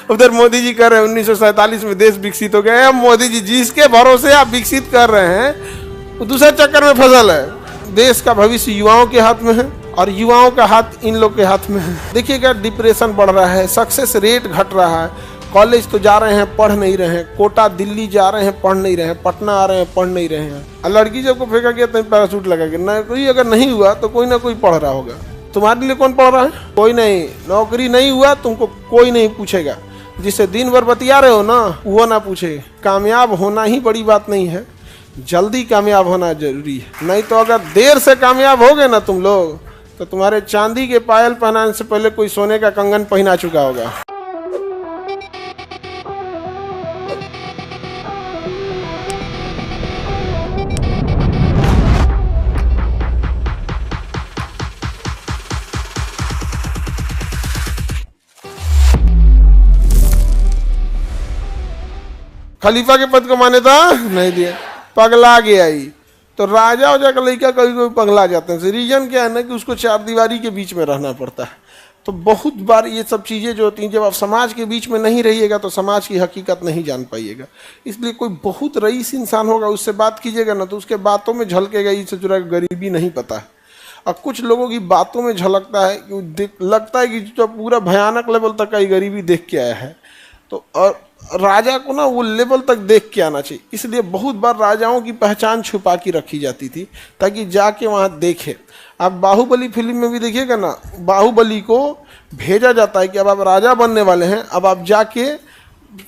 उधर मोदी जी कर रहे हैं 1947 में देश विकसित हो गया। अब मोदी जी जिसके भरोसे आप विकसित कर रहे हैं वो दूसरे चक्कर में फसल है। देश का भविष्य युवाओं के हाथ में है और युवाओं का हाथ इन लोग के हाथ में है। देखिएगा डिप्रेशन बढ़ रहा है, सक्सेस रेट घट रहा है। कॉलेज तो जा रहे हैं, पढ़ नहीं रहे हैं। कोटा दिल्ली जा रहे हैं, पढ़ नहीं रहे हैं। पटना आ रहे हैं, पढ़ नहीं रहे हैं। और लड़की जब को फेंका गया तो पैराशूट लगा के नौकरी अगर नहीं हुआ तो कोई ना कोई पढ़ रहा होगा। तुम्हारे लिए कौन पढ़ रहा है? कोई नहीं। नौकरी नहीं हुआ तुमको कोई नहीं पूछेगा। जिससे दिन भर बतिया रहे हो ना वो ना पूछे। कामयाब होना ही बड़ी बात नहीं है, जल्दी कामयाब होना जरूरी है। नहीं तो अगर देर से कामयाब हो गए ना तुम लोग तो तुम्हारे चांदी के पायल पहनाने से पहले कोई सोने का कंगन पहना चुका होगा। खलीफा के पद को मान्यता नहीं दिया, पगला गया ही। तो राजा हो जाकर लड़का कभी कभी पगला जाते हैं। रीजन क्या है ना कि उसको चार दीवारी के बीच में रहना पड़ता है। तो बहुत बार ये सब चीज़ें जो होती हैं, जब आप समाज के बीच में नहीं रहिएगा तो समाज की हकीकत नहीं जान पाइएगा। इसलिए कोई बहुत रईस इंसान होगा उससे बात कीजिएगा ना तो उसके बातों में झलकेगा इससे जुड़ा गरीबी नहीं पता है। और कुछ लोगों की बातों में झलकता है कि लगता है कि जो पूरा भयानक लेवल तक का गरीबी देख के आया है। तो और राजा को ना वो लेवल तक देख के आना चाहिए। इसलिए बहुत बार राजाओं की पहचान छुपा के रखी जाती थी ताकि जाके वहाँ देखे। आप बाहुबली फिल्म में भी देखिएगा ना, बाहुबली को भेजा जाता है कि अब आप राजा बनने वाले हैं, अब आप जाके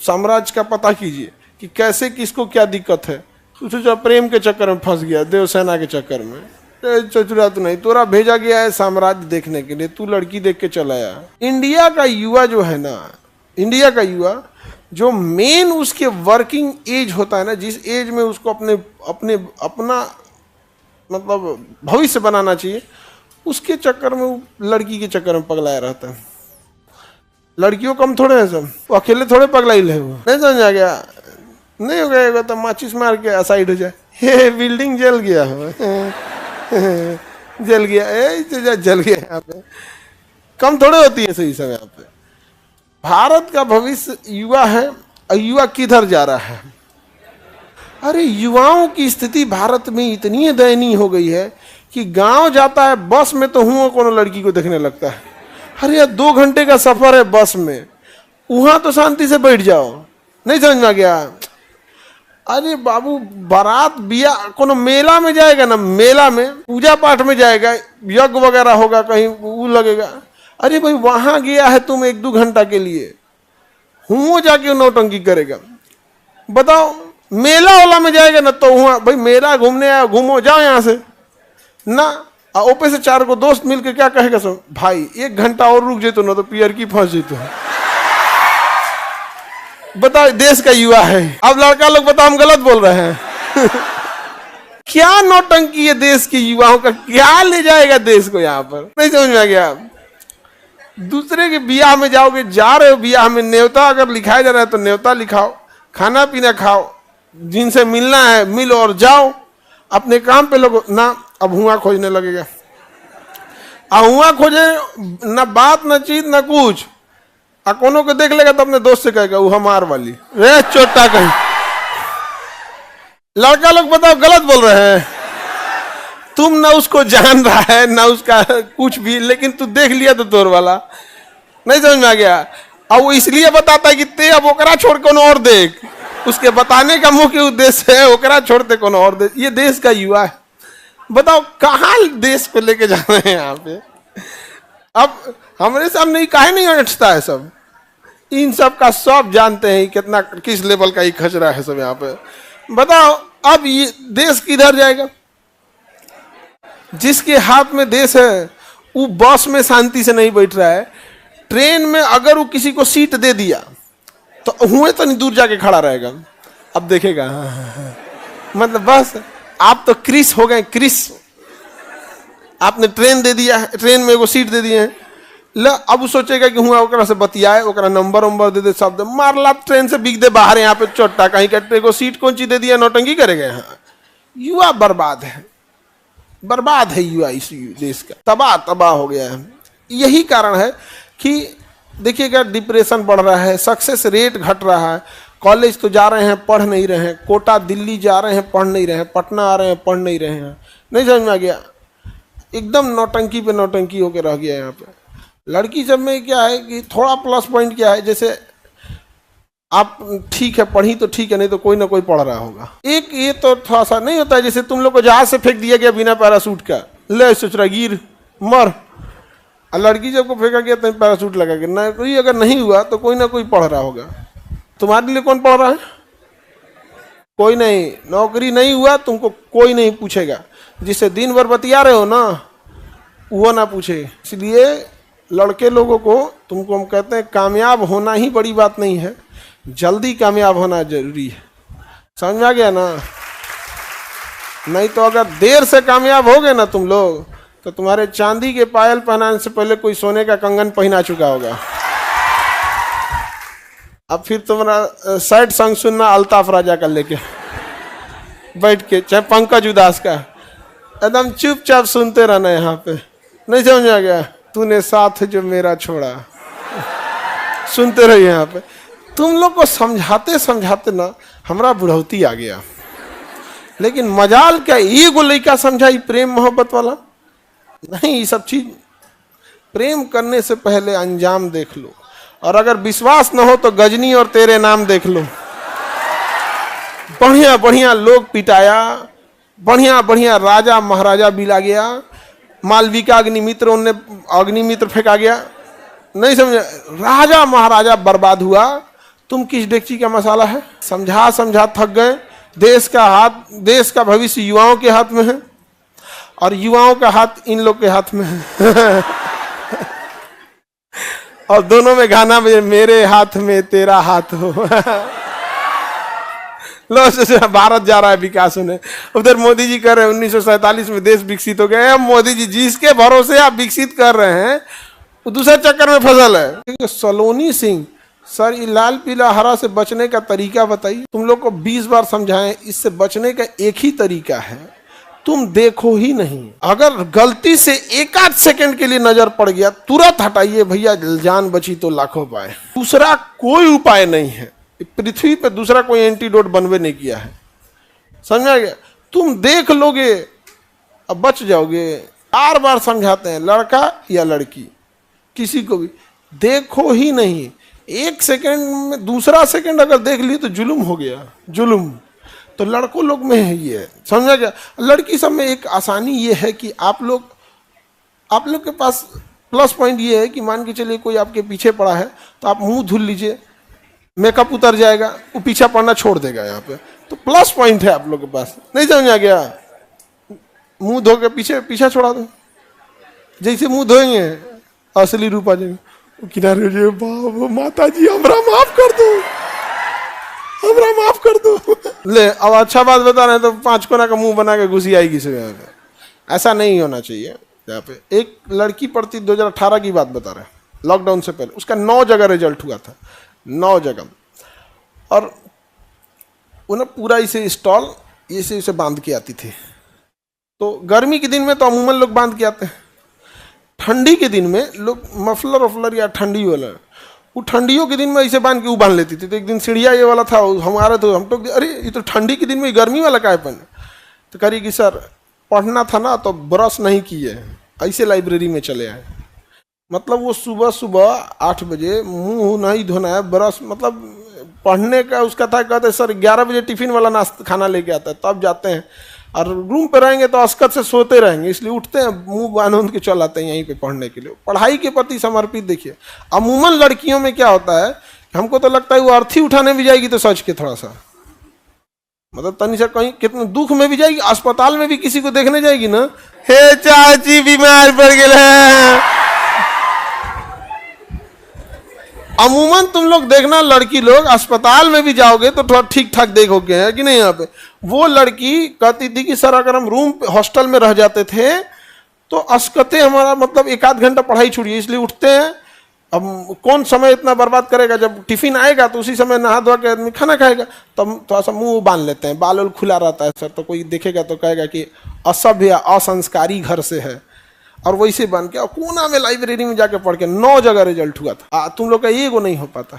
साम्राज्य का पता कीजिए कि कैसे किसको क्या दिक्कत है। सोचा प्रेम के चक्कर में फंस गया, देवसेना के चक्कर में। चचुरा तो नहीं, तोरा भेजा गया है साम्राज्य देखने के लिए, तू लड़की देख के चला आया। इंडिया का युवा जो है ना, इंडिया का युवा जो मेन उसके वर्किंग एज होता है ना, जिस एज में उसको अपना मतलब भविष्य बनाना चाहिए, उसके चक्कर में वो लड़की के चक्कर में पगलाया रहता है। लड़कियों कम थोड़े हैं सब, वो अकेले थोड़े पगलाई ले। वो नहीं समझ आ गया? नहीं हो गया तो माचिस मार के साइड हो जाए। ये बिल्डिंग जल गया हो जल गया, जल गया। यहाँ पे कम थोड़े होती है सही समय। यहाँ पे भारत का भविष्य युवा है और युवा किधर जा रहा है? अरे युवाओं की स्थिति भारत में इतनी दयनीय हो गई है कि गांव जाता है बस में तो हुआ कोनो लड़की को देखने लगता है। अरे यार 2 घंटे का सफर है बस में, वहां तो शांति से बैठ जाओ। नहीं समझ में आ गया? अरे बाबू बारात बिया कोनो मेला में जाएगा ना, मेला में पूजा पाठ में जाएगा, यज्ञ वगैरह होगा कहीं, वो लगेगा। अरे भाई वहां गया है तुम 1-2 घंटा के लिए, हुआ जाके नौटंकी करेगा। बताओ मेला वाला में जाएगा ना तो वहां भाई मेला घूमने आया, घूमो जाओ यहाँ से ना। ऊपर से 4 को दोस्त मिलके क्या कहेगा सब, भाई 1 घंटा और रुक जेतो ना तो पियर की फंस जेतो। बताओ देश का युवा है। अब लड़का लोग बताओ हम गलत बोल रहे हैं क्या नौटंकी है देश के युवाओं का, क्या ले जाएगा देश को यहाँ पर? नहीं समझ में आ गया? दूसरे के ब्याह में जाओगे, जा रहे हो ब्याह में, न्योता अगर लिखाया जा रहा है तो न्योता लिखाओ, खाना पीना खाओ, जिनसे मिलना है मिलो और जाओ अपने काम पे। लोग ना अब हुआ खोजने लगेगा, अब हुआ खोजे ना, बात ना चीज ना कुछ। कोनो को देख लेगा तो अपने दोस्त से कहेगा वो हमार वाली रे चोटा कहीं। लड़का लोग बताओ गलत बोल रहे हैं? तुम ना उसको जान रहा है ना उसका कुछ भी, लेकिन तू देख लिया तो तोर वाला। नहीं समझ में आ गया? और वो इसलिए बताता है कि ते अब ओकरा छोड़ कोनो और देख। उसके बताने का मुख्य उद्देश्य है ओकरा छोड़ते कोनो और देख। ये देश का युवा है। बताओ कहाँ देश को लेके जा रहे हैं यहाँ पे? अब हमारे सामने काहे नहीं अटता है सब? इन सब का सब जानते हैं कितना किस लेवल का ही खचरा है सब यहाँ पे। बताओ अब ये देश किधर जाएगा? जिसके हाथ में देश है वो बस में शांति से नहीं बैठ रहा है। ट्रेन में अगर वो किसी को सीट दे दिया तो हुए तो नहीं दूर जाके खड़ा रहेगा। अब देखेगा मतलब बस आप तो क्रिस हो गए, क्रिस। आपने ट्रेन दे दिया है, ट्रेन में वो सीट दे दिए हैं, ल अब वो सोचेगा कि हुआ ओकरा से बतियाए, ओकरा नंबर दे दे, शब्द मार ला, ट्रेन से बिक दे बाहर यहाँ पे चोटा कहीं कट्टे को सीट कौन चीज दे दिया, नौटंकी करेगा यहाँ। युवा बर्बाद है, बर्बाद है युवा इस देश का, तबाह हो गया है। यही कारण है कि देखिएगा डिप्रेशन बढ़ रहा है, सक्सेस रेट घट रहा है, कॉलेज तो जा रहे हैं पढ़ नहीं रहे हैं, कोटा दिल्ली जा रहे हैं पढ़ नहीं रहे हैं, पटना आ रहे हैं पढ़ नहीं रहे हैं। नहीं समझ में आ गया? एकदम नौटंकी पे नौटंकी होकर रह गया यहाँ पे। लड़की सब में क्या है कि थोड़ा प्लस पॉइंट क्या है, जैसे आप ठीक है पढ़ी तो ठीक है, नहीं तो कोई ना कोई पढ़ रहा होगा। एक ये तो थोड़ा सा नहीं होता है, जैसे तुम लोग को जहाज से फेंक दिया गया बिना पैरासूट का, ले सोच रहा गिर मर, और लड़की जब को फेंका गया तो पैरासूट लगा के ना, कोई अगर नहीं हुआ तो कोई ना कोई पढ़ रहा होगा। तुम्हारे लिए कौन पढ़ रहा है? कोई नहीं। नौकरी नहीं हुआ तुमको कोई नहीं पूछेगा, जिससे दिन भर बतिया रहे हो ना वो ना पूछे। इसलिए लड़के लोगों को तुमको हम कहते हैं कामयाब होना ही बड़ी बात नहीं है, जल्दी कामयाब होना जरूरी है। समझ में आ गया ना? नहीं तो अगर देर से कामयाब हो गए ना तुम लोग, तो तुम्हारे चांदी के पायल पहनाने से पहले कोई सोने का कंगन पहना चुका होगा। अब फिर तुम्हारा सैड सॉन्ग सुनना अल्ताफ राजा का लेके बैठ के, चाहे पंकज उदास का, एकदम चुपचाप सुनते रहना यहाँ पे। नहीं समझ आ गया? तूने साथ जो मेरा छोड़ा, सुनते रहिए यहाँ पे। तुम लोग को समझाते समझाते ना हमारा बुढ़ौती आ गया, लेकिन मजाल क्या एगो लड़का समझाई प्रेम मोहब्बत वाला? नहीं, ये सब चीज प्रेम करने से पहले अंजाम देख लो, और अगर विश्वास न हो तो गजनी और तेरे नाम देख लो। बढ़िया बढ़िया लोग पिटाया, बढ़िया बढ़िया राजा महाराजा बिला गया, मालविका अग्निमित्र उनने अग्निमित्र फेंका गया। नहीं समझे? राजा महाराजा बर्बाद हुआ, तुम किस डेगची का मसाला है? समझा समझा थक गए। देश का भविष्य युवाओं के हाथ में है, और युवाओं का हाथ इन लोग के हाथ में है। और दोनों में गाना में मेरे हाथ में तेरा हाथ हो। लो भारत जा रहा है विकास होने, उधर मोदी जी कर रहे हैं 1947 में देश विकसित हो गया। मोदी जी जिसके भरोसे आप विकसित कर रहे हैं वो दूसरे चक्कर में फसल है। सलोनी सिंह सर, ये लाल पीला हरा से बचने का तरीका बताइए। तुम लोग को 20 बार समझाएं, इससे बचने का एक ही तरीका है, तुम देखो ही नहीं। अगर गलती से एक आध सेकंड के लिए नजर पड़ गया तुरंत हटाइए भैया, जान बची तो लाखों पाए। दूसरा कोई उपाय नहीं है पृथ्वी पे, दूसरा कोई एंटीडोट बनवे नहीं किया है। समझ आ गया? तुम देख लोगे अब बच जाओगे। बार बार समझाते हैं, लड़का या लड़की किसी को भी देखो ही नहीं। एक सेकंड में दूसरा सेकंड अगर देख लिए तो जुल्म हो गया, जुल्म। तो लड़कों लोग में है ये, समझा गया? लड़की सब में एक आसानी ये है कि आप लोग के पास प्लस पॉइंट ये है कि मान के चलिए कोई आपके पीछे पड़ा है तो आप मुंह धुल लीजिए, मेकअप उतर जाएगा, वो पीछा पड़ना छोड़ देगा यहाँ पे। तो प्लस पॉइंट है आप लोग के पास। नहीं समझ आ गया? मुंह धो के पीछा छोड़ा दो, जैसे मुंह धोएंगे असली रूप आ जाएंगे। किनारे बाबा माता जी हमरा माफ कर दो, हमरा माफ कर दो। ले अब अच्छा बात बता रहे हैं तो 5 कोना का मुंह बना के घुसी आएगी से। ऐसा नहीं होना चाहिए। यहाँ पे एक लड़की पढ़ती 2018 की बात बता रहे हैं, लॉकडाउन से पहले उसका 9 जगह रिजल्ट हुआ था, 9 जगह, और उन्हें पूरा इसे स्टॉल इसे बांध के आती थी। तो गर्मी के दिन में तो अमूमन लोग बांध के आते हैं, ठंडी के दिन में लोग मफलर वफलर या ठंडी वाला, वो ठंडियों के दिन में ऐसे बांध के वो बांध लेती थी। तो एक दिन सीढ़िया ये वाला था हमारा, तो हम तो अरे ये तो ठंडी के दिन में गर्मी वाला का है पहने। तो करी कि सर पढ़ना था ना तो ब्रश नहीं किए, ऐसे लाइब्रेरी में चले आए। मतलब वो सुबह सुबह 8 बजे मुंह नहीं धोना है, ब्रश मतलब पढ़ने का उसका था। कहते सर 11 बजे टिफिन वाला नाश्ता खाना लेके आता है, तब जाते हैं, और रूम पे रहेंगे तो अस्कत से सोते रहेंगे, इसलिए उठते हैं मुंह बांध के चल आते हैं यहीं पे पढ़ने के लिए। पढ़ाई के प्रति समर्पित। देखिए अमूमन लड़कियों में क्या होता है, हमको तो लगता है वो अर्थी उठाने भी जाएगी तो सच के थोड़ा सा मतलब तनी सा कहीं कितना दुख में भी जाएगी, अस्पताल में भी किसी को देखने जाएगी ना, हे चाची बीमार पड़ गए। अमूमन तुम लोग देखना लड़की लोग अस्पताल में भी जाओगे तो थोड़ा ठीक ठाक देखोगे, है कि नहीं? यहाँ पे वो लड़की कहती थी कि सर अगर हम रूम हॉस्टल में रह जाते थे तो अस्कते हमारा मतलब 1 आध घंटा पढ़ाई छूटिए, इसलिए उठते हैं। अब कौन समय इतना बर्बाद करेगा, जब टिफिन आएगा तो उसी समय नहा धो के आदमी खाना खाएगा, तो हम थोड़ा सा मुंह बांध लेते हैं, बाल खुला रहता है सर, तो कोई देखेगा तो कहेगा कि असभ्य असंस्कारी घर से है। और वैसे बन के और कोना में लाइब्रेरी में जाके पढ़ के 9 जगह रिजल्ट हुआ था, तुम लोग का एगो नहीं हो पाता।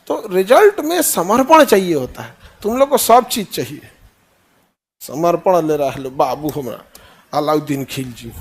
तो रिजल्ट में समर्पण चाहिए होता है, तुम लोग को सब चीज चाहिए। समर्पण ले रहा है बाबू हमारा अलाउद्दीन खिलजी।